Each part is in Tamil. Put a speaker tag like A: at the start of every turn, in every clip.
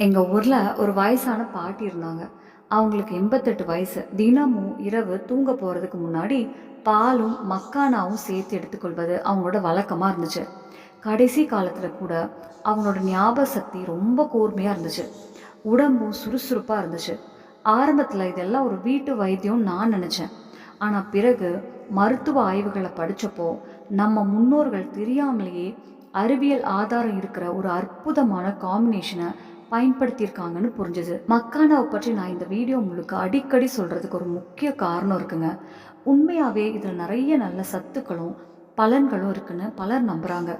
A: எங்கள் ஊரில் ஒரு வயசான பாட்டி இருந்தாங்க. அவங்களுக்கு 88 வயசு. தினமும் இரவு தூங்க போகிறதுக்கு முன்னாடி பாலும் மக்கானாவும் சேர்த்து எடுத்துக்கொள்வது அவங்களோட வழக்கமாக இருந்துச்சு. கடைசி காலத்தில் கூட அவங்களோட ஞாபக சக்தி ரொம்ப கூர்மையாக இருந்துச்சு. உடம்பும் சுறுசுறுப்பாக இருந்துச்சு. ஆரம்பத்தில் இதெல்லாம் ஒரு வீட்டு வைத்தியம் நான் நினச்சேன். ஆனால் பிறகு மருத்துவ ஆய்வுகளை படித்தப்போ நம்ம முன்னோர்கள் தெரியாமலேயே அறிவியல் ஆதாரம் இருக்கிற ஒரு அற்புதமான காம்பினேஷனை பயன்படுத்தியிருக்காங்கன்னு புரிஞ்சுது. மக்கானாவை பற்றி நான் இந்த வீடியோ முழுக்க அடிக்கடி சொல்கிறதுக்கு ஒரு முக்கிய காரணம் இருக்குங்க. உண்மையாகவே இதில் நிறைய நல்ல சத்துக்களும் பலன்களும் இருக்குன்னு பலர் நம்புகிறாங்க.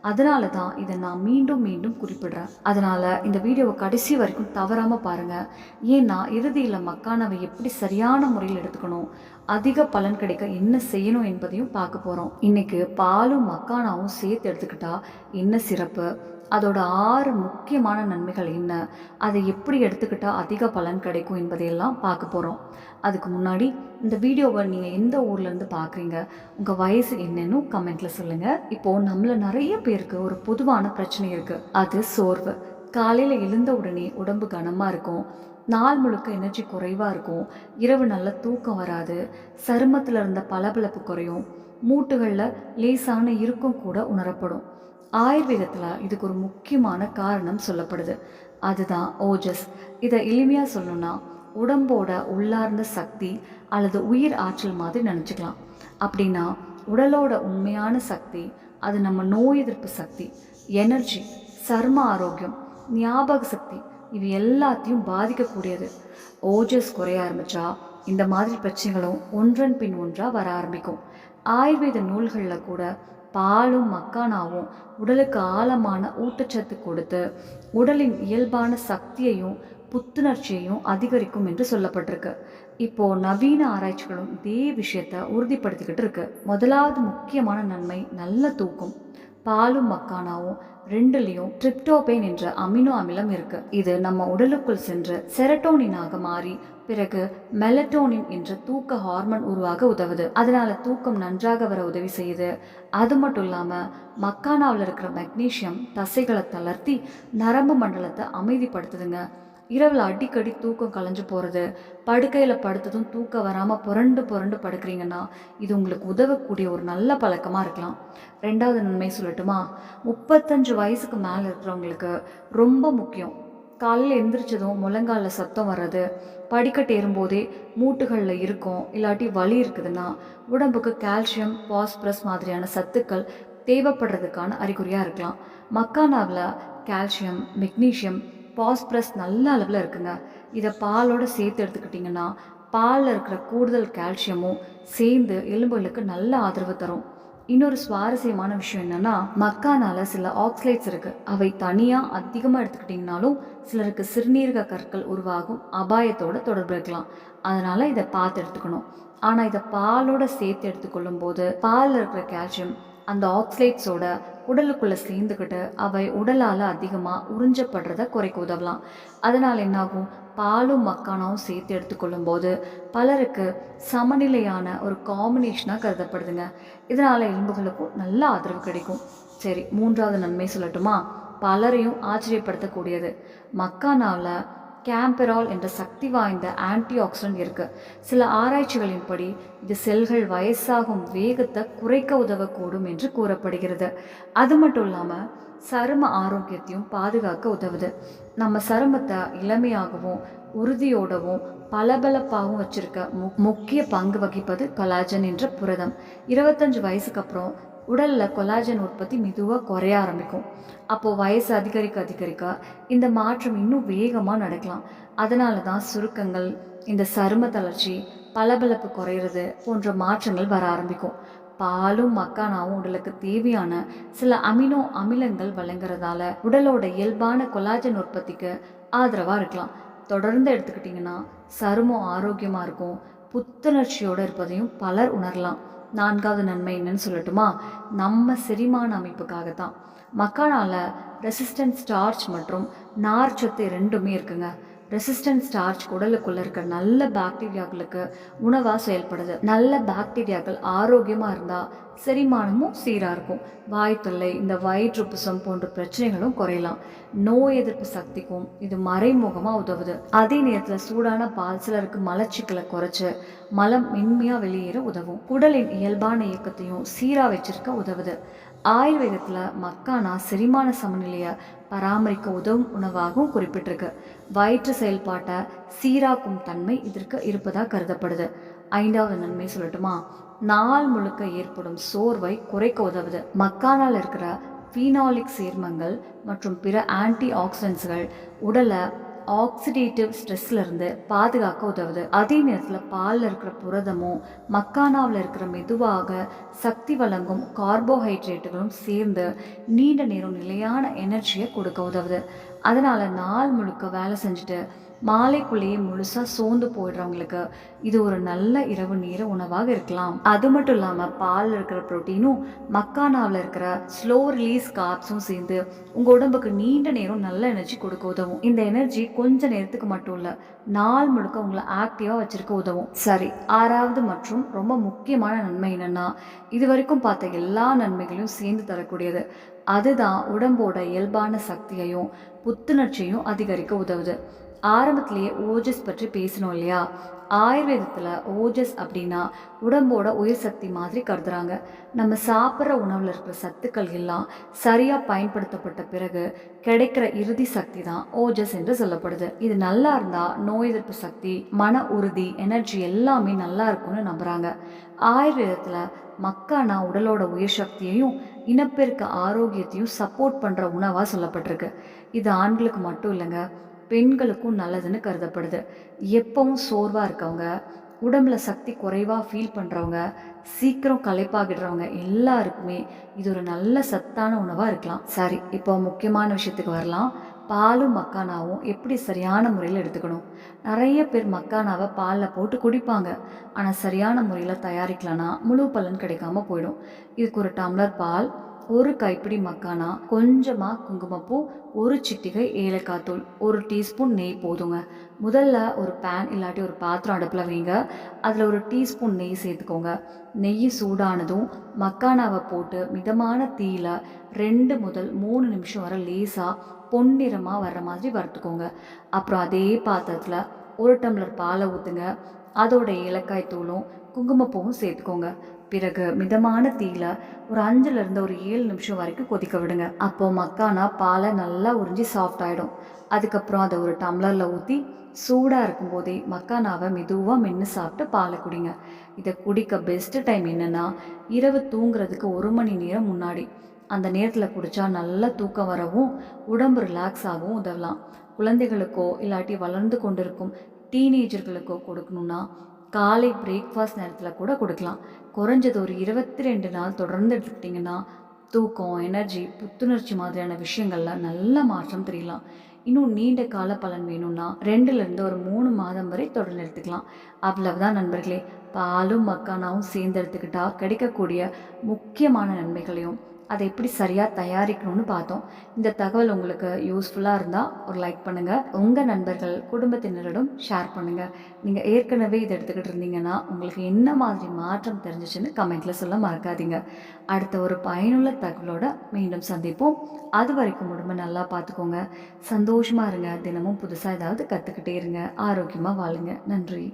A: அதனால தான் இதை நான் மீண்டும் மீண்டும் குறிப்பிடுறேன். அதனால் இந்த வீடியோவை கடைசி வரைக்கும் தவறாமல் பாருங்கள். ஏன்னா இறுதியில் மக்கானாவை எப்படி சரியான முறையில் எடுத்துக்கணும், அதிக பலன் கிடைக்க என்ன செய்யணும் என்பதையும் பார்க்க போகிறோம். இன்றைக்கி பாலும் மக்கானாவும் சேர்த்து எடுத்துக்கிட்டா என்ன சிறப்பு, அதோட 6 முக்கியமான நன்மைகள் என்ன, அதை எப்படி எடுத்துக்கிட்டால் அதிக பலன் கிடைக்கும் என்பதையெல்லாம் பார்க்க போகிறோம். அதுக்கு முன்னாடி இந்த வீடியோவை நீங்கள் எந்த ஊர்லேருந்து பார்க்குறீங்க, உங்கள் வயசு என்னன்னு கமெண்ட்டில் சொல்லுங்கள். இப்போது நம்மள நிறைய பேருக்கு ஒரு பொதுவான பிரச்சனை இருக்குது. அது சோர்வு. காலையில் எழுந்த உடனே உடம்பு கனமாக இருக்கும், நாள் முழுக்க எனர்ஜி குறைவாக இருக்கும், இரவு நல்ல தூக்கம் வராது, சருமத்தில் இருந்த பளபளப்பு குறையும், மூட்டுகளில் லேசான இறுக்கம் கூட உணரப்படும். ஆயுர்வேதத்தில் இதுக்கு ஒரு முக்கியமான காரணம் சொல்லப்படுது. அதுதான் ஓஜஸ். இதை எளிமையாக சொல்லணும்னா உடம்போட உள்ளார்ந்த சக்தி அல்லது உயிர் ஆற்றல் மாதிரி நினச்சிக்கலாம். அப்படின்னா உடலோட உண்மையான சக்தி அது நம்ம நோய் எதிர்ப்பு சக்தி, எனர்ஜி, சர்ம ஆரோக்கியம், ஞாபக சக்தி, இவை எல்லாத்தையும் பாதிக்கக்கூடியது. ஓஜஸ் குறைய ஆரம்பித்தா இந்த மாதிரி பிரச்சனைகளும் ஒன்றன் பின் ஒன்றாக வர ஆரம்பிக்கும். ஆயுர்வேத நூல்களில் கூட பாலும் மக்கானாவும் உடலுக்கு ஆழமான ஊட்டச்சத்து கொடுத்து உடலின் இயல்பான சக்தியையும் புத்துணர்ச்சியையும் அதிகரிக்கும் என்று சொல்லப்பட்டிருக்கு. இப்போ நவீன ஆராய்ச்சிகளும் இதே விஷயத்தை உறுதிப்படுத்திக்கிட்டு இருக்கு. முதலாவது முக்கியமான நன்மை நல்ல தூக்கம். பாலும் மக்கானாவும் ரெண்டுலேயும் ட்ரிப்டோபேன் என்ற அமினோ அமிலம் இருக்கு. இது நம்ம உடலுக்குள் சென்று செரட்டோனினாக மாறி பிறகு மெலட்டோனின் என்ற தூக்க ஹார்மோன் உருவாக உதவுது. அதனால தூக்கம் நன்றாக வர உதவி செய்யுது. அது மட்டும் இல்லாமல் மக்கானாவில் இருக்கிற மெக்னீசியம் தசைகளை தளர்த்தி நரம்பு மண்டலத்தை அமைதிப்படுத்துதுங்க. இரவில் அடிக்கடி தூக்கம் கலைஞ்சு போகிறது, படுக்கையில் படுத்ததும் தூக்கம் வராமல் புரண்டு புரண்டு படுக்கிறீங்கன்னா இது உங்களுக்கு உதவக்கூடிய ஒரு நல்ல பழக்கமாக இருக்கலாம். ரெண்டாவது நன்மை சொல்லட்டுமா, 35 வயசுக்கு மேலே இருக்கிறவங்களுக்கு ரொம்ப முக்கியம். காலையில் எந்திரிச்சதும் முழங்காலில் சத்தம் வர்றது, படிக்கட்டு ஏறும்போதே மூட்டுகளில் இருக்கும், இல்லாட்டி வலி இருக்குதுன்னா உடம்புக்கு கால்சியம், பாஸ்பரஸ் மாதிரியான சத்துக்கள் தேவைப்படுறதுக்கான அறிகுறியாக இருக்கலாம். மக்கானாவில் கால்சியம், மெக்னீஷியம், பாஸ்பரஸ் நல்ல அளவில் இருக்குங்க. இதை பாலோடு சேர்த்து எடுத்துக்கிட்டிங்கன்னா பாலில் இருக்கிற கூடுதல் கால்சியமும் சேர்ந்து எலும்புகளுக்கு நல்ல ஆதரவு தரும். இன்னொரு சுவாரஸ்யமான விஷயம் என்னென்னா, மக்கானால சில ஆக்சலேட்ஸ் இருக்குது. அவை தனியாக அதிகமாக எடுத்துக்கிட்டிங்கனாலும் சிலருக்கு சிறுநீரக கற்கள் உருவாகும் அபாயத்தோடு தொடர்பு இருக்கலாம். அதனால் இதை பார்த்து எடுத்துக்கணும். ஆனால் இதை பாலோடு சேர்த்து எடுத்துக்கொள்ளும் போது பாலில் இருக்கிற கால்சியம் அந்த ஆக்சலேட்ஸோட உடலுக்குள்ளே சேர்ந்துக்கிட்டு அவை உடலால் அதிகமாக உறிஞ்சப்படுறத குறைக்க உதவலாம். அதனால் என்னாகும், பாலும் மக்கானாவும் சேர்த்து எடுத்துக்கொள்ளும் போது பலருக்கு சமநிலையான ஒரு காம்பினேஷனாக கருதப்படுதுங்க. இதனால் எலும்புகளுக்கும் நல்ல ஆதரவு கிடைக்கும். சரி, மூன்றாவது நன்மை சொல்லட்டுமா, பலரையும் ஆச்சரியப்படுத்தக்கூடியது. மக்கானாவில் கேம்பெரால் என்ற சக்தி வாய்ந்த ஆன்டி ஆக்சிடென்ட் இருக்குது. சில ஆராய்ச்சிகளின்படி இது செல்கள் வயசாகும் வேகத்தை குறைக்க உதவக்கூடும் என்று கூறப்படுகிறது. அது மட்டும் இல்லாமல் சரும ஆரோக்கியத்தையும் பாதுகாக்க உதவுது. நம்ம சருமத்தை இளமையாகவும் உறுதியோடவும் பளபளப்பாகவும் வச்சிருக்க முக்கிய பங்கு வகிப்பது கொலாஜன் என்ற புரதம். 25 வயசுக்கு அப்புறம் உடலில் கொலாஜன் உற்பத்தி மெதுவாக குறைய ஆரம்பிக்கும். அப்போது வயசு அதிகரிக்க அதிகரிக்க இந்த மாற்றம் இன்னும் வேகமாக நடக்கலாம். அதனால தான் சுருக்கங்கள், இந்த சரும தளர்ச்சி, பளபளப்பு குறையிறது போன்ற மாற்றங்கள் வர ஆரம்பிக்கும். பாலும் மக்கானாவும் உடலுக்கு தேவையான சில அமினோ அமிலங்கள் வழங்குறதால உடலோட இயல்பான கொலாஜன் உற்பத்திக்கு ஆதரவாக இருக்கலாம். தொடர்ந்து எடுத்துக்கிட்டிங்கன்னா சருமம் ஆரோக்கியமாக இருக்கும், புத்துணர்ச்சியோடு இருப்பதையும் பலர் உணரலாம். நான்காவது நன்மை என்னன்னு சொல்லட்டுமா, நம்ம செரிமான அமைப்புக்காகத்தான். மக்கானால ரெசிஸ்டன்ட் ஸ்டார்ச் மற்றும் நார்ச்சத்து ரெண்டுமே இருக்குங்க. ரெசிஸ்டன்ட் ஸ்டார்ச் உடலுக்குள்ள இருக்க நல்ல பாக்டீரியாக்களுக்கு உணவாக செயல்படுது. நல்ல பாக்டீரியாக்கள் ஆரோக்கியமாக இருந்தால் செரிமானமும் சீராக இருக்கும். வாய் தொல்லை, இந்த வயிற்றுப்புசம் போன்ற பிரச்சனைகளும் குறையலாம். நோய் எதிர்ப்பு சக்திக்கும் இது மறைமுகமாக உதவுது. அதே நேரத்தில் சூடான பால் சிலருக்கு மலச்சிக்கலை குறைச்சு மலம் மென்மையாக வெளியேற உதவும். குடலின் இயல்பான இயக்கத்தையும் சீராக வச்சிருக்க உதவுது. ஆயுர்வேதத்தில் மக்கானா செரிமான சமநிலையை பராமரிக்க உதவும் உணவாகவும் குறிப்பிட்டிருக்கு. வயிற்று செயல்பாட்டை சீராக்கும் தன்மை இதற்கு இருப்பதாக கருதப்படுது. 5வது நன்மை சொல்லட்டுமா? நாள் முழுக்க ஏற்படும் சோர்வை குறைக்க உதவுது. மக்கானால் இருக்கிற ஃபீனாலிக் சேர்மங்கள் மற்றும் பிற ஆன்டி ஆக்சிடென்ட்ஸ்கள் உடலை ஆக்சிடேட்டிவ் ஸ்ட்ரெஸ்லேருந்து பாதுகாக்க உதவுது. அதே நேரத்தில் பாலில் இருக்கிற புரதமும் மக்கானாவில் இருக்கிற மெதுவாக சக்தி வழங்கும் கார்போஹைட்ரேட்டுகளும் சேர்ந்து நீண்ட நேரம் நிலையான எனர்ஜியை கொடுக்க உதவுது. அதனால் நாள் முழுக்க வேலை செஞ்சுட்டு மாலைக்குள்ளேயே முழுசாக சோர்ந்து போயிடுறவங்களுக்கு இது ஒரு நல்ல இரவு நேர உணவாக இருக்கலாம். அது மட்டும் இல்லாமல் பாலில் இருக்கிற ப்ரோட்டீனும் மக்கானாவில் இருக்கிற ஸ்லோ ரிலீஸ் கார்ப்ஸும் சேர்ந்து உங்கள் உடம்புக்கு நீண்ட நேரம் நல்ல எனர்ஜி கொடுக்க உதவும். இந்த எனர்ஜி கொஞ்ச நேரத்துக்கு மட்டும் இல்லை, நாள் முழுக்க உங்களை ஆக்டிவாக வச்சிருக்க உதவும். சரி, 6வது மற்றும் ரொம்ப முக்கியமான நன்மை என்னென்னா, இது வரைக்கும் பார்த்த எல்லா நன்மைகளையும் சேர்ந்து தரக்கூடியது. அதுதான் உடம்போட இயல்பான சக்தியையும் புத்துணர்ச்சியையும் அதிகரிக்க உதவுது. ஆரம்பத்திலேயே ஓஜஸ் பற்றி பேசணும் இல்லையா? ஆயுர்வேதத்தில் ஓஜஸ் அப்படின்னா உடம்போட உயிர் சக்தி மாதிரி கருதுறாங்க. நம்ம சாப்பிட்ற உணவில் இருக்கிற சத்துக்கள் எல்லாம் சரியாக பயன்படுத்தப்பட்ட பிறகு கிடைக்கிற இறுதி சக்தி தான் ஓஜஸ் என்று சொல்லப்படுது. இது நல்லா இருந்தால் நோய் எதிர்ப்பு சக்தி, மன உறுதி, எனர்ஜி எல்லாமே நல்லா இருக்கும்னு நம்புகிறாங்க. ஆயுர்வேதத்தில் மக்கானா உடலோட உயிர் சக்தியையும் இனப்பெருக்க ஆரோக்கியத்தையும் சப்போர்ட் பண்ணுற உணவாக சொல்லப்பட்டிருக்கு. இது ஆண்களுக்கு மட்டும் இல்லைங்க, பெண்களுக்கும் நல்லதுன்னு கருதப்படுது. எப்பவும் சோர்வாக இருக்கவங்க, உடம்புல சக்தி குறைவாக ஃபீல் பண்ணுறவங்க, சீக்கிரம் களைப்பாகிடுறவங்க எல்லாருக்குமே இது ஒரு நல்ல சத்தான உணவாக இருக்கலாம். சரி, இப்போ முக்கியமான விஷயத்துக்கு வரலாம். பாலும் மக்கானாவும் எப்படி சரியான முறையில் எடுத்துக்கணும்? நிறைய பேர் மக்கானாவை பாலில் போட்டு குடிப்பாங்க. ஆனால் சரியான முறையில் தயாரிக்கலனா முழு பலன் கிடைக்காம போயிடும். இதுக்கு ஒரு டம்ளர் பால், ஒரு கைப்பிடி மக்கானா, கொஞ்சமாக குங்குமப்பூ, ஒரு சிட்டிகை ஏலக்காய் தூள், ஒரு டீஸ்பூன் நெய் போதுங்க. முதல்ல ஒரு பேன் இல்லாட்டி ஒரு பாத்திரம் அடுப்பில் வைங்க. அதில் ஒரு டீஸ்பூன் நெய் சேர்த்துக்கோங்க. நெய் சூடானதும் மக்கானாவை போட்டு மிதமான தீயில 2 முதல் 3 நிமிஷம் வரை லேசாக பொன்னிறமாக வர்ற மாதிரி வறுத்துக்கோங்க. அப்புறம் அதே பாத்திரத்தில் ஒரு டம்ளர் பாலை ஊற்றுங்க. அதோட ஏலக்காய் தூளும் குங்குமப்பூவும் சேர்த்துக்கோங்க. பிறகு மிதமான தீயில ஒரு 5லேருந்து ஒரு 7 நிமிஷம் வரைக்கும் கொதிக்க விடுங்க. அப்போது மக்கானா பாலை நல்லா உறிஞ்சி சாஃப்ட் ஆகிடும். அதுக்கப்புறம் அதை ஒரு டம்ளரில் ஊற்றி சூடாக இருக்கும்போதே மக்கானாவை மெதுவாக மென்று சாப்பிட்டு பாலை குடிங்க. இதை குடிக்க பெஸ்ட்டு டைம் என்னென்னா, இரவு தூங்குறதுக்கு 1 மணி நேரம் முன்னாடி. அந்த நேரத்தில் குடித்தா நல்லா தூக்கம் வரவும் உடம்பு ரிலாக்ஸ் ஆகவும் உதவலாம். குழந்தைகளுக்கோ இல்லாட்டி வளர்ந்து கொண்டிருக்கும் டீனேஜர்களுக்கோ கொடுக்கணுன்னா காலை பிரேக்ஃபாஸ்ட் நேரத்தில் கூட கொடுக்கலாம். குறைஞ்சது ஒரு 22 நாள் தொடர்ந்து எடுத்துக்கிட்டிங்கன்னா தூக்கம், எனர்ஜி, புத்துணர்ச்சி மாதிரியான விஷயங்களில் நல்ல மாற்றம் தெரியலாம். இன்னும் நீண்ட கால பலன் வேணும்னா 2லேருந்து ஒரு 3 மாதம் வரை தொடர்ந்து எடுத்துக்கலாம். அவ்வளவுதான் நண்பர்களே. பாலும் மக்கானாவும் சேர்ந்து எடுத்துக்கிட்டா கிடைக்கக்கூடிய முக்கியமான நன்மைகளையும் அதை எப்படி சரியாக தயாரிக்கணும்னு பார்த்தோம். இந்த தகவல் உங்களுக்கு யூஸ்ஃபுல்லாக இருந்தால் ஒரு லைக் பண்ணுங்கள். உங்கள் நண்பர்கள், குடும்பத்தினரிடம் ஷேர் பண்ணுங்கள். நீங்கள் ஏற்கனவே இதை எடுத்துக்கிட்டு இருந்தீங்கன்னா உங்களுக்கு என்ன மாதிரி மாற்றம் தெரிஞ்சிச்சுன்னு கமெண்ட்டில் சொல்ல மறக்காதீங்க. அடுத்த ஒரு பயனுள்ள தகவலோட மீண்டும் சந்திப்போம். அது வரைக்கும் உடம்பை நல்லா பார்த்துக்கோங்க. சந்தோஷமாக இருங்க. தினமும் புதுசாக ஏதாவது கற்றுக்கிட்டே இருங்க. ஆரோக்கியமாக வாழுங்க. நன்றி.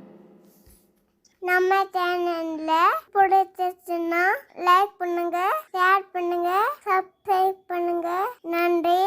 B: நம்ம சேனல்ல பிடிச்சிருச்சுன்னா லைக் பண்ணுங்க, ஷேர் பண்ணுங்க, சப்ஸ்கிரைப் பண்ணுங்க. நன்றி.